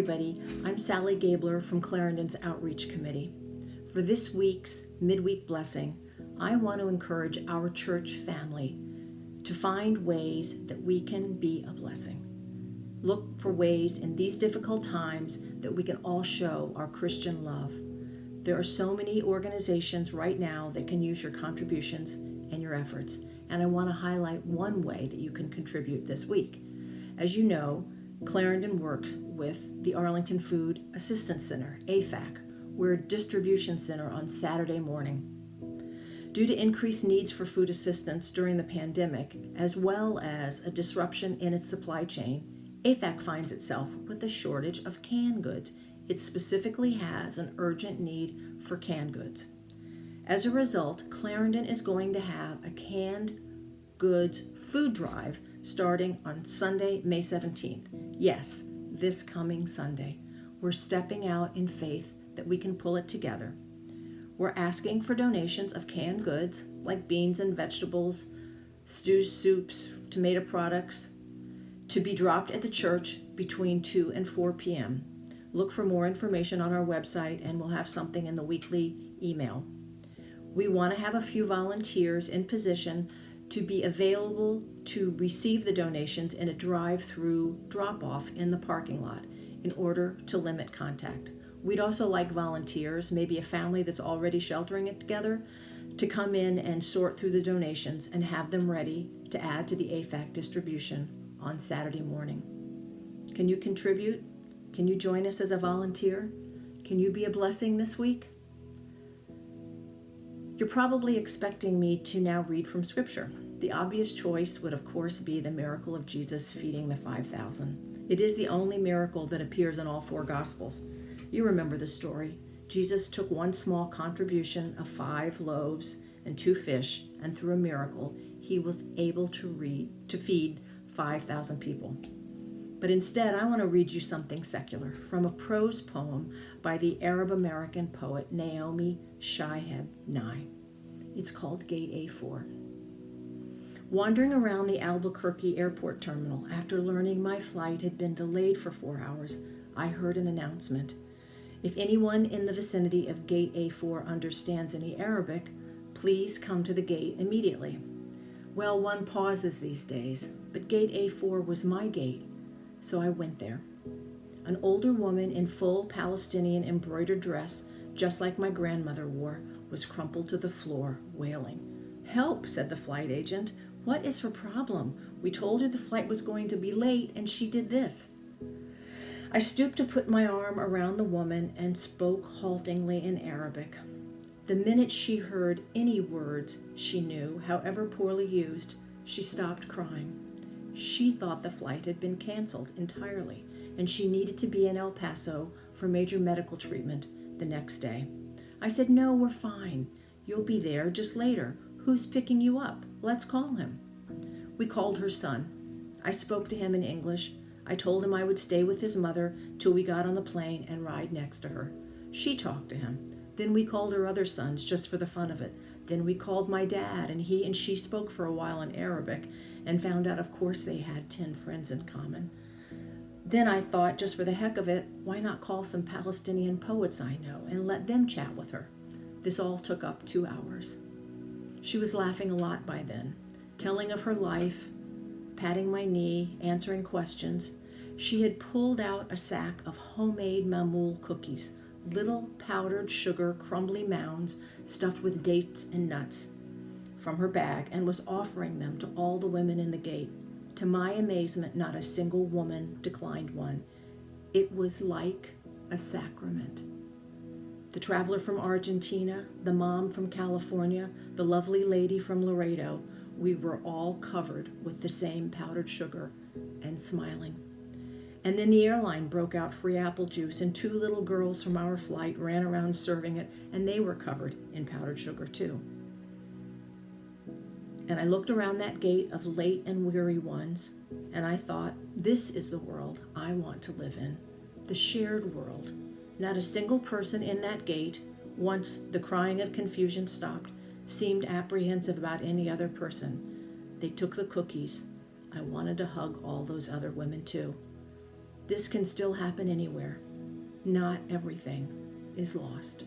everybody, I'm Sally Gabler from Clarendon's Outreach Committee. For this week's midweek blessing, I want to encourage our church family to find ways that we can be a blessing. Look for ways in these difficult times that we can all show our Christian love. There are so many organizations right now that can use your contributions and your efforts, and I want to highlight one way that you can contribute this week. As you know, Clarendon works with the Arlington Food Assistance Center, AFAC. We're a distribution center on Saturday morning. Due to increased needs for food assistance during the pandemic, as well as a disruption in its supply chain, AFAC finds itself with a shortage of canned goods. It specifically has an urgent need for canned goods. As a result, Clarendon is going to have a canned goods food drive starting on Sunday, May 17th. Yes, this coming Sunday. We're stepping out in faith that we can pull it together. We're asking for donations of canned goods like beans and vegetables, stews, soups, tomato products, to be dropped at the church between 2 and 4 p.m. Look for more information on our website, and we'll have something in the weekly email. We want to have a few volunteers in position to be available to receive the donations in a drive-through drop-off in the parking lot in order to limit contact. We'd also like volunteers, maybe a family that's already sheltering it together, to come in and sort through the donations and have them ready to add to the AFAC distribution on Saturday morning. Can you contribute? Can you join us as a volunteer? Can you be a blessing this week? You're probably expecting me to now read from Scripture. The obvious choice would, of course, be the miracle of Jesus feeding the 5,000. It is the only miracle that appears in all 4 Gospels. You remember the story. Jesus took one small contribution of 5 loaves and 2 fish, and through a miracle, he was able to feed 5,000 people. But instead, I want to read you something secular from a prose poem by the Arab-American poet Naomi Shihab Nye. It's called Gate A4. Wandering around the Albuquerque airport terminal after learning my flight had been delayed for 4 hours, I heard an announcement. If anyone in the vicinity of Gate A4 understands any Arabic, please come to the gate immediately. Well, one pauses these days, but Gate A4 was my gate, so I went there. An older woman in full Palestinian embroidered dress, just like my grandmother wore, was crumpled to the floor, wailing. "Help," said the flight agent. "What is her problem? We told her the flight was going to be late, and she did this." I stooped to put my arm around the woman and spoke haltingly in Arabic. The minute she heard any words she knew, however poorly used, she stopped crying. She thought the flight had been canceled entirely, and she needed to be in El Paso for major medical treatment the next day. I said, "No, we're fine. You'll be there just later. Who's picking you up? Let's call him." We called her son. I spoke to him in English. I told him I would stay with his mother till we got on the plane and ride next to her. She talked to him. Then we called her other sons just for the fun of it. Then we called my dad, and he and she spoke for a while in Arabic and found out, of course, they had 10 friends in common. Then I thought, just for the heck of it, why not call some Palestinian poets I know and let them chat with her? This all took up 2 hours. She was laughing a lot by then, telling of her life, patting my knee, answering questions. She had pulled out a sack of homemade mamoul cookies, little powdered sugar crumbly mounds stuffed with dates and nuts, from her bag, and was offering them to all the women in the gate. To my amazement, not a single woman declined one. It was like a sacrament. The traveler from Argentina, the mom from California, the lovely lady from Laredo, we were all covered with the same powdered sugar and smiling. And then the airline broke out free apple juice, and 2 little girls from our flight ran around serving it, and they were covered in powdered sugar too. And I looked around that gate of late and weary ones, and I thought, this is the world I want to live in, the shared world. Not a single person in that gate, once the crying of confusion stopped, seemed apprehensive about any other person. They took the cookies. I wanted to hug all those other women too. This can still happen anywhere. Not everything is lost.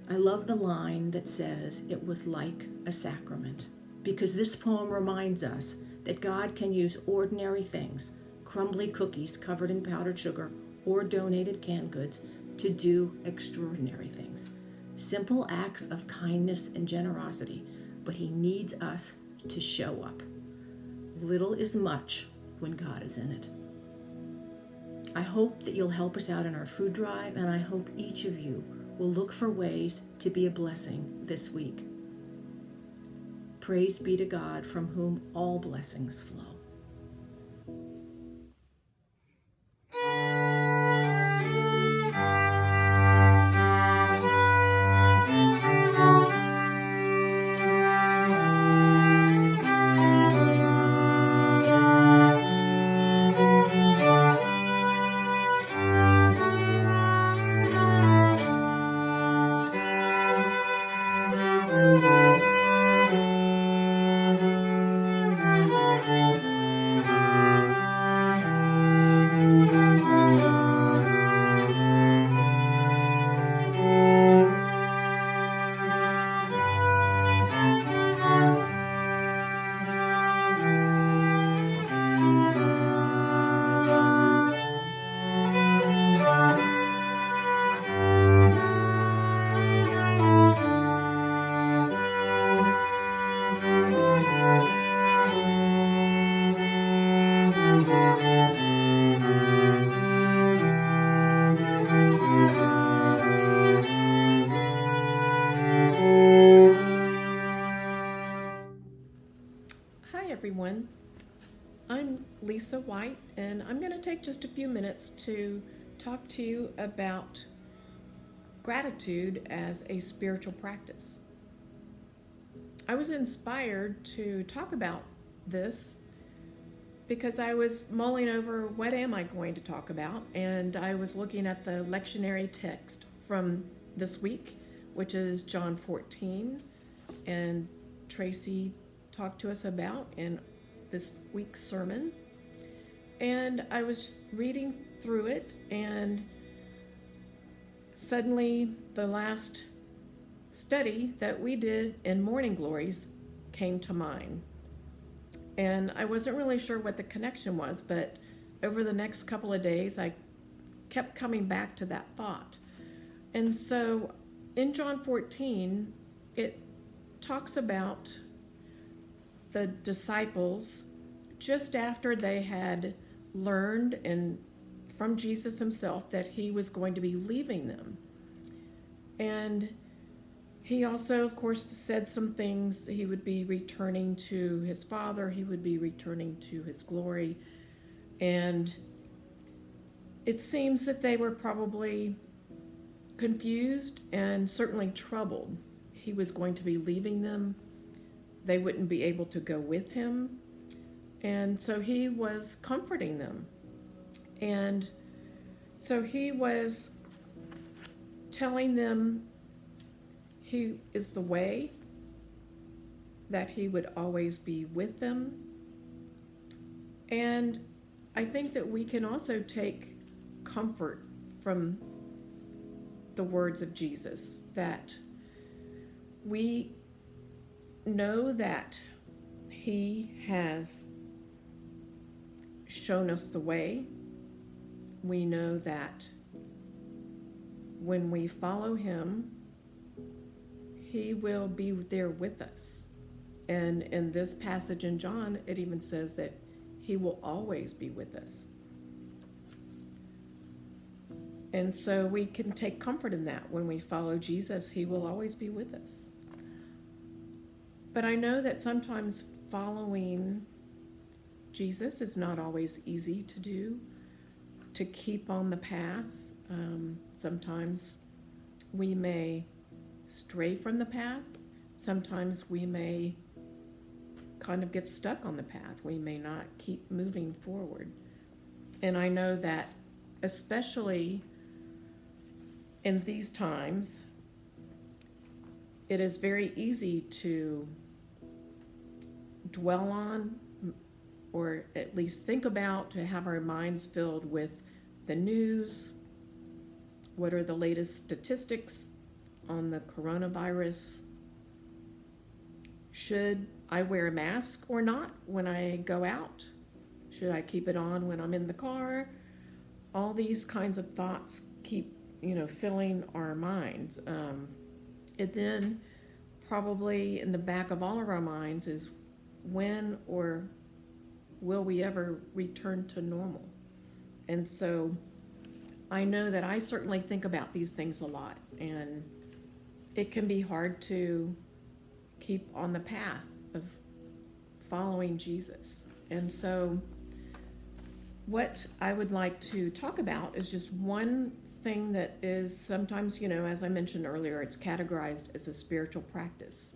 I love the line that says it was like a sacrament, because this poem reminds us that God can use ordinary things, crumbly cookies covered in powdered sugar or donated canned goods, to do extraordinary things. Simple acts of kindness and generosity, but he needs us to show up. Little is much when God is in it. I hope that you'll help us out in our food drive, and I hope each of you will look for ways to be a blessing this week. Praise be to God, from whom all blessings flow. Everyone. I'm Lisa White, and I'm going to take just a few minutes to talk to you about gratitude as a spiritual practice. I was inspired to talk about this because I was mulling over what am I going to talk about, and I was looking at the lectionary text from this week, which is John 14, and Tracy talked to us about in this week's sermon. And I was reading through it, and suddenly the last study that we did in Morning Glories came to mind. And I wasn't really sure what the connection was, but over the next couple of days I kept coming back to that thought. And so in John 14, it talks about the disciples just after they had learned and from Jesus himself that he was going to be leaving them. And he also, of course, said some things. He would be returning to his Father. He would be returning to his glory. And it seems that they were probably confused and certainly troubled. He was going to be leaving them. They wouldn't be able to go with him. And so he was comforting them. And so he was telling them he is the way, that he would always be with them. And I think that we can also take comfort from the words of Jesus, that we know that he has shown us the way. We know that when we follow him, he will be there with us. And in this passage in John, it even says that he will always be with us. And so we can take comfort in that. When we follow Jesus, he will always be with us. But I know that sometimes following Jesus is not always easy to do, to keep on the path. Sometimes we may stray from the path. Sometimes we may kind of get stuck on the path. We may not keep moving forward. And I know that especially in these times, it is very easy to dwell on or at least think about, to have our minds filled with the news. What are the latest statistics on the coronavirus? Should I wear a mask or not when I go out? Should I keep it on when I'm in the car? All these kinds of thoughts keep, filling our minds. And then probably in the back of all of our minds is, when or will we ever return to normal? And so I know that I certainly think about these things a lot, and it can be hard to keep on the path of following Jesus. And so what I would like to talk about is just one thing that is sometimes, as I mentioned earlier, it's categorized as a spiritual practice.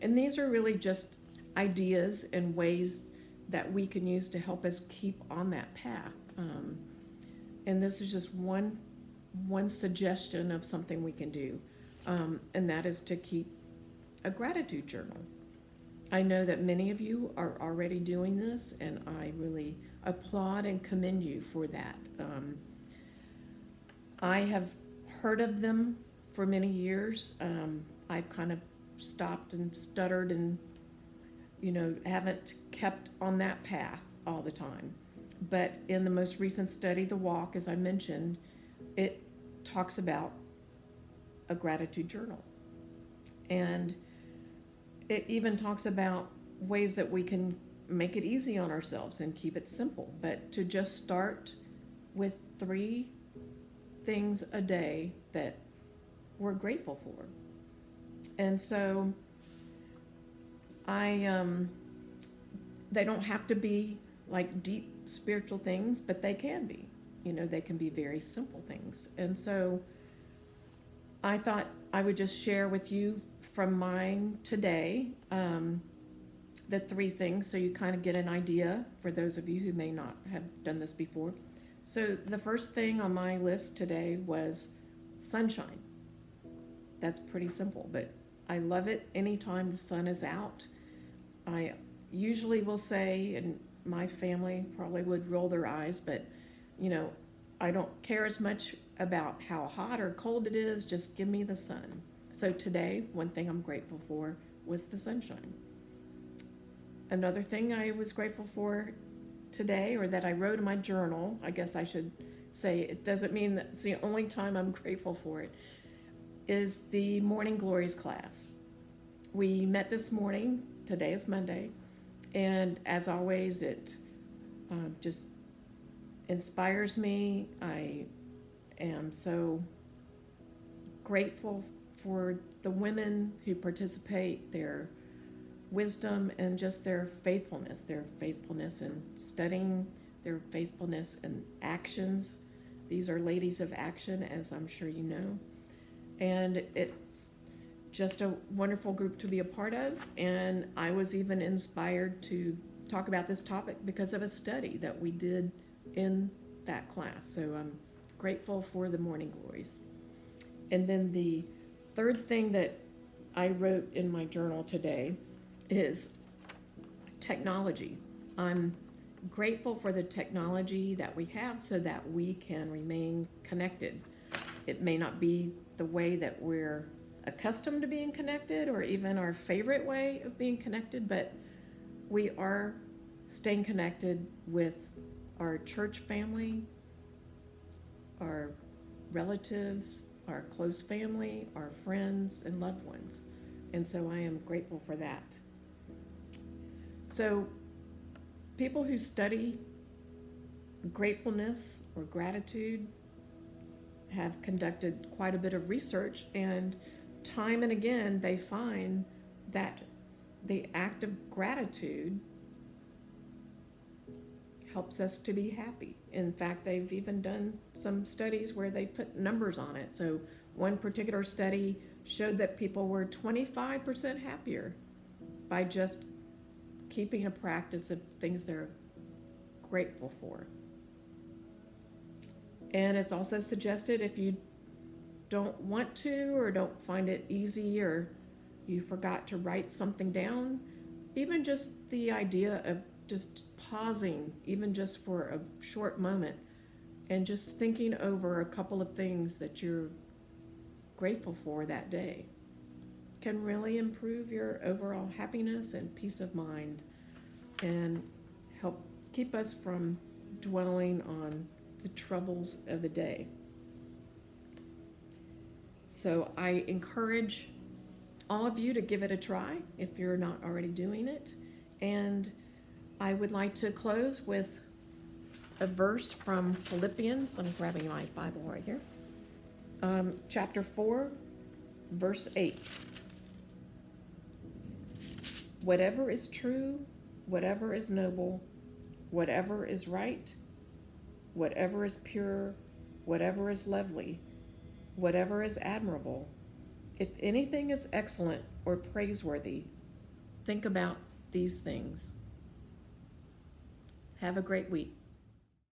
And these are really just ideas and ways that we can use to help us keep on that path. And this is just one suggestion of something we can do, and that is to keep a gratitude journal. I know that many of you are already doing this, and I really applaud and commend you for that. I have heard of them for many years. I've kind of stopped and stuttered and, haven't kept on that path all the time. But in the most recent study, The Walk, as I mentioned, it talks about a gratitude journal. And it even talks about ways that we can make it easy on ourselves and keep it simple. But to just start with 3 things a day that we're grateful for. And so they don't have to be like deep spiritual things, but they can be. They can be very simple things. And so I thought I would just share with you from mine today the 3 things, so you kind of get an idea for those of you who may not have done this before. So the first thing on my list today was sunshine. That's pretty simple, but I love it anytime the sun is out. I usually will say, and my family probably would roll their eyes, but I don't care as much about how hot or cold it is, just give me the sun. So today, one thing I'm grateful for was the sunshine. Another thing I was grateful for today, or that I wrote in my journal, I guess I should say, it doesn't mean that it's the only time I'm grateful for it, is the Morning Glories class. We met this morning, today is Monday, and as always, it just inspires me. I am so grateful for the women who participate, their wisdom and just their faithfulness in studying, their faithfulness in actions. These are ladies of action, as I'm sure you know. And it's just a wonderful group to be a part of. And I was even inspired to talk about this topic because of a study that we did in that class. So I'm grateful for the Morning Glories. And then the third thing that I wrote in my journal today is technology. I'm grateful for the technology that we have so that we can remain connected. It may not be the way that we're accustomed to being connected or even our favorite way of being connected, but we are staying connected with our church family, our relatives, our close family, our friends and loved ones. And so I am grateful for that. So people who study gratefulness or gratitude have conducted quite a bit of research, and time and again they find that the act of gratitude helps us to be happy. In fact, they've even done some studies where they put numbers on it. So one particular study showed that people were 25% happier by just keeping a practice of things they're grateful for. And it's also suggested if you don't want to or don't find it easy or you forgot to write something down, even just the idea of just pausing, even just for a short moment, and just thinking over a couple of things that you're grateful for that day can really improve your overall happiness and peace of mind and help keep us from dwelling on the troubles of the day. So I encourage all of you to give it a try if you're not already doing it. And I would like to close with a verse from Philippians. I'm grabbing my Bible right here. Chapter 4, verse 8. Whatever is true, whatever is noble, whatever is right, whatever is pure, whatever is lovely, whatever is admirable, if anything is excellent or praiseworthy, think about these things. Have a great week.